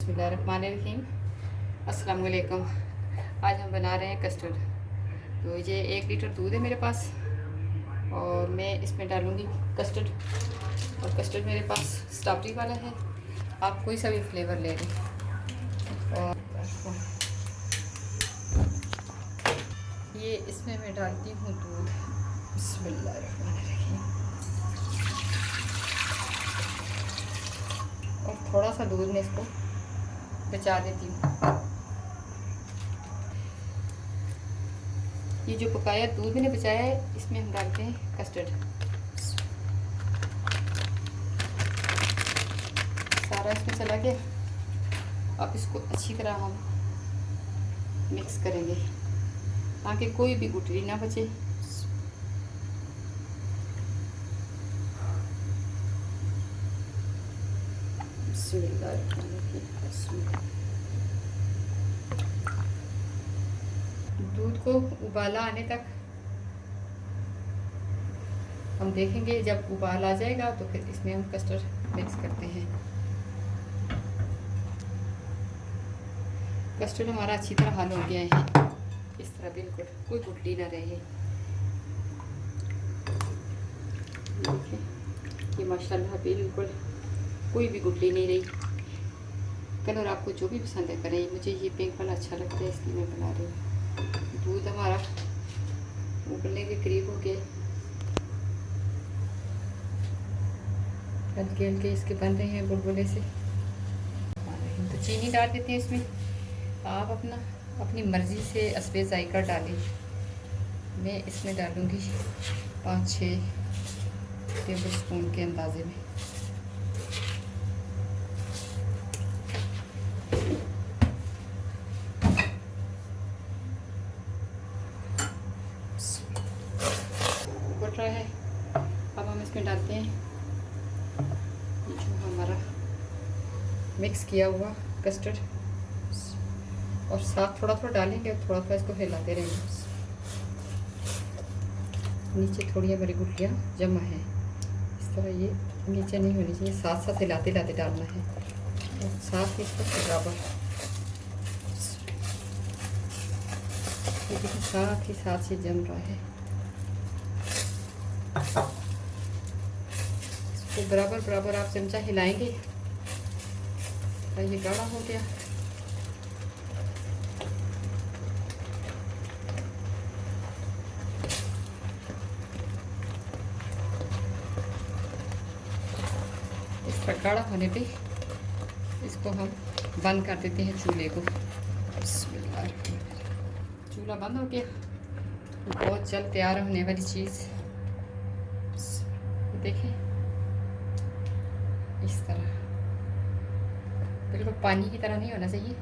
बिस्मिल्लाहिर्रहमानिर्रहीम। अस्सलाम वालेकुम। आज हम बना रहे हैं कस्टर्ड। तो ये 1 लीटर दूध है मेरे पास और मैं इसमें डालूँगी कस्टर्ड। और कस्टर्ड मेरे पास स्ट्रॉबेरी वाला है, आप कोई सा भी फ्लेवर ले लें। और ये इसमें मैं डालती हूँ दूध। बिस्मिल्लाहिर्रहमानिर्रहीम। और थोड़ा सा दूध में इसको बचा देती हूँ। ये जो पकाया दूध मैंने बचाया है, इसमें हम डालते हैं कस्टर्ड। सारा इसमें चला गया। अब इसको अच्छी तरह हम मिक्स करेंगे ताकि कोई भी गुठली ना बचे। दूध को उबाला आने तक हम देखेंगे। जब उबाल आ जाएगा तो फिर इसमें हम कस्टर्ड मिक्स करते हैं। कस्टर्ड हमारा अच्छी तरह हल हो गया है। इस तरह बिल्कुल कोई गुठली ना रहे। देखिए ये माशाल्लाह बिल्कुल कोई भी गुठली नहीं रही। कलर आपको जो भी पसंद है करें। मुझे ये पिंक वाला अच्छा लगता है, इसलिए मैं बना रही हूँ। दूध हमारा उबलने के करीब हो गया। हल्के हल्के इसके बन रहे हैं बुलबुले से। तो चीनी डाल देते हैं इसमें। आप अपनी मर्ज़ी से असबे जायका डालें। मैं इसमें डालूँगी 5-6 टेबल स्पून के अंदाजे में। उबल रहा है। अब हम इसमें डालते हैं जो हमारा मिक्स किया हुआ कस्टर्ड, और साथ थोड़ा थोड़ा डालेंगे और थोड़ा थोड़ा इसको हिलाते रहेंगे। नीचे थोड़ी हमारी गुठलियाँ जमा है, इस तरह ये नीचे नहीं होनी चाहिए। साथ साथ हिलाते हिलाते डालना है और साथ ही इसको बराबर साथ ही साथ से जम रहा है। इसको बराबर बराबर आप चमचा हिलाएंगे। ये गाढ़ा हो गया। इस तरह गाढ़ा होने पे इसको हम बंद कर देते हैं चूल्हे को। चूल्हा बंद हो गया। बहुत जल्द तैयार होने वाली चीज़ देखें। इस तरह बिल्कुल पानी की तरह नहीं होना चाहिए,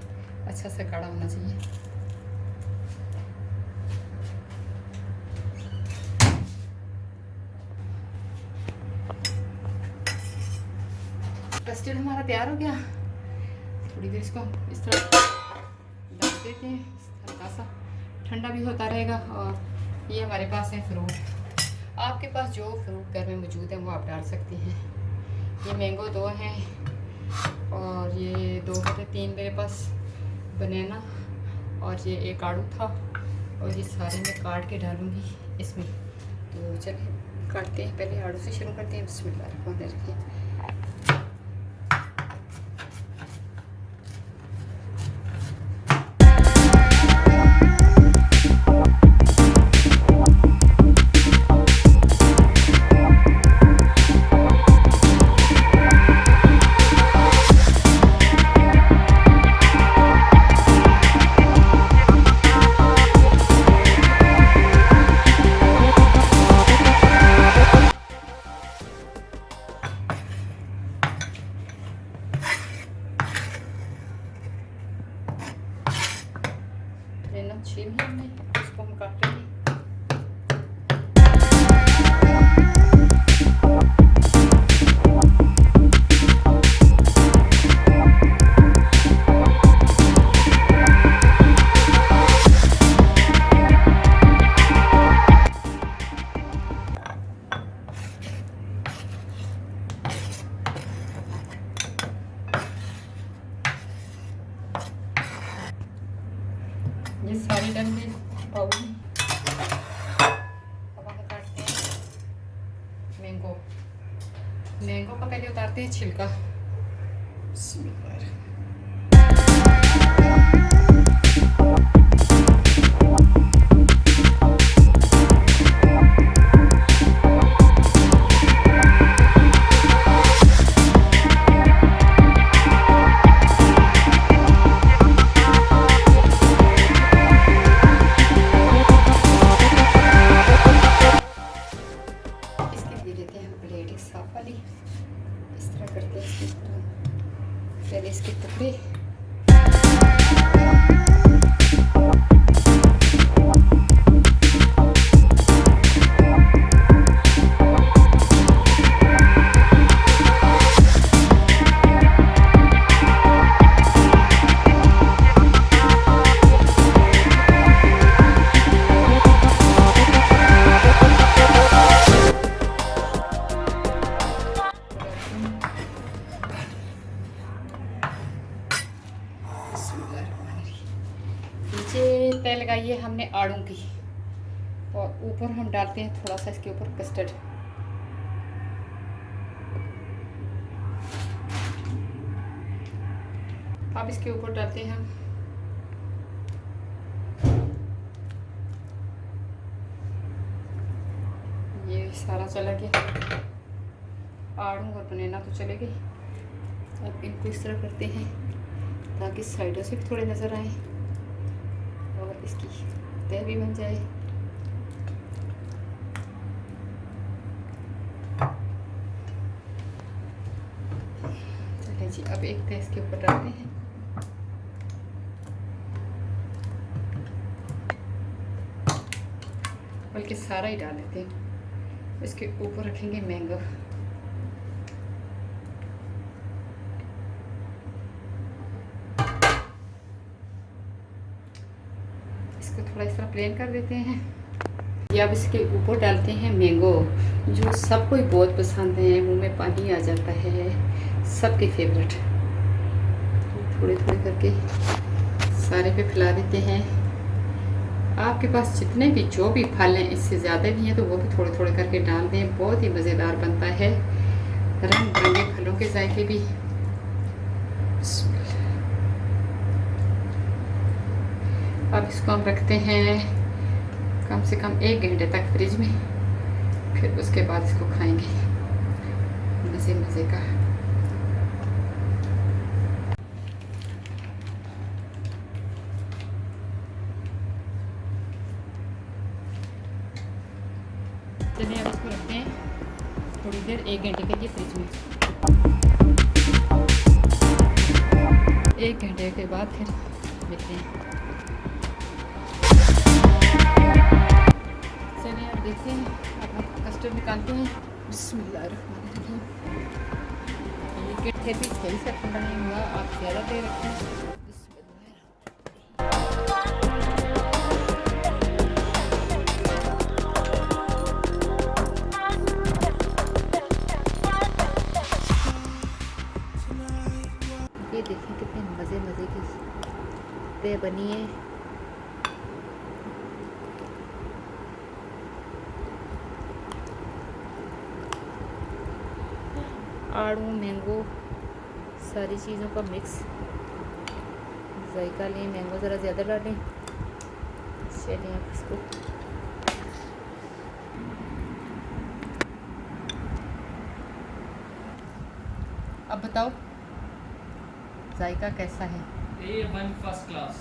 अच्छा सा गाढ़ा होना चाहिए। कस्टर्ड हमारा तैयार हो गया। थोड़ी देर इसको इस तरह ढक देते हैं। हल्का सा ठंडा भी होता रहेगा। और ये हमारे पास है फ्रूट। आपके पास जो फ्रूट घर में मौजूद है वो आप डाल सकते हैं। ये मैंगो 2 हैं और ये 2 होते 3 मेरे पास बनाना, और ये 1 आड़ू था। और ये सारे मैं काट के डालूँगी इसमें। तो चलिए काटते हैं। पहले आड़ू से शुरू करते हैं। बिस्मिल्लाहिर्रहमानिर्रहीम। मैंगो। मैंगो का पहले उतारते हैं छिलका। बिस्मिल्लाह। इस तरह करते हैं, इस तरह पहले इसके टुकड़े। नीचे तय लगाई है हमने आड़ू की, और ऊपर हम डालते हैं थोड़ा सा इसके ऊपर कस्टर्ड। अब इसके ऊपर डालते हैं हम ये सारा चला गया, आड़ू और बनाना तो चले गए। अब इनको इस तरह करते हैं ताकि साइडों से भी थोड़े नज़र आए और इसकी तह भी बन जाए। चलिए जी, अब एक तह इसके ऊपर डालते हैं। बल्कि सारा ही डाल देते हैं। इसके ऊपर रखेंगे मैंगो। इसको थोड़ा इस तरह प्लेन कर देते हैं। ये अब इसके ऊपर डालते हैं मैंगो, जो सबको ही बहुत पसंद है, मुंह में पानी आ जाता है, सबके फेवरेट। थोड़े थोड़े करके सारे पे फैला देते हैं। आपके पास जितने भी जो भी फल हैं, इससे ज़्यादा भी हैं तो वो भी थोड़े थोड़े करके डाल दें, बहुत ही मज़ेदार बनता है। रंग बिरंगे फलों के जायके भी। अब इसको हम रखते हैं कम से कम 1 घंटे तक फ्रिज में, फिर उसके बाद इसको खाएंगे मज़े मज़े का। चलिए अब इसको रखते हैं थोड़ी देर, 1 घंटे के लिए फ्रिज में। 1 घंटे के बाद फिर मिलते हैं। चलिए अब देखते हैं, अब हम कस्टर्ड निकालते हैं। बिस्मिल्लाहिर्रहमानिर्रहीम। ये फिर भी सही से ठंडा नहीं हुआ, आप ज़्यादा देर रखें। ये देखिए कितने मज़े मज़े की तय बनी है। आड़ू मैंगो सारी चीज़ों का मिक्स जायका लें। मैंगो ज़रा ज़्यादा डालें। चलिए आप इसको अब बताओ जायका कैसा है? A1 फर्स्ट क्लास,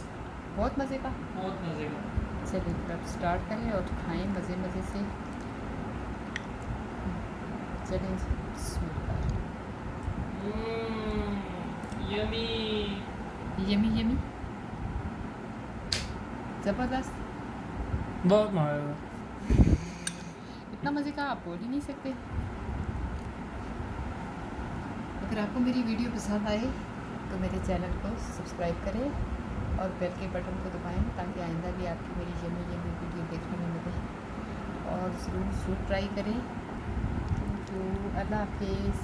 बहुत मज़े का, बहुत मज़े का। चलिए फिर अब स्टार्ट करें और खाएं मज़े मज़े से। चलिए यमी यमी यमी, ज़बरदस्त, बहुत मज़े। इतना मज़े का आप बोल ही नहीं सकते। अगर आपको मेरी वीडियो पसंद आए तो मेरे चैनल को सब्सक्राइब करें और बेल के बटन को दबाएं, ताकि आइंदा भी आपकी मेरी यमी यमी वीडियो देखने में मिले। और ज़रूर ट्राई करें। तो अल्लाह हाफिज़।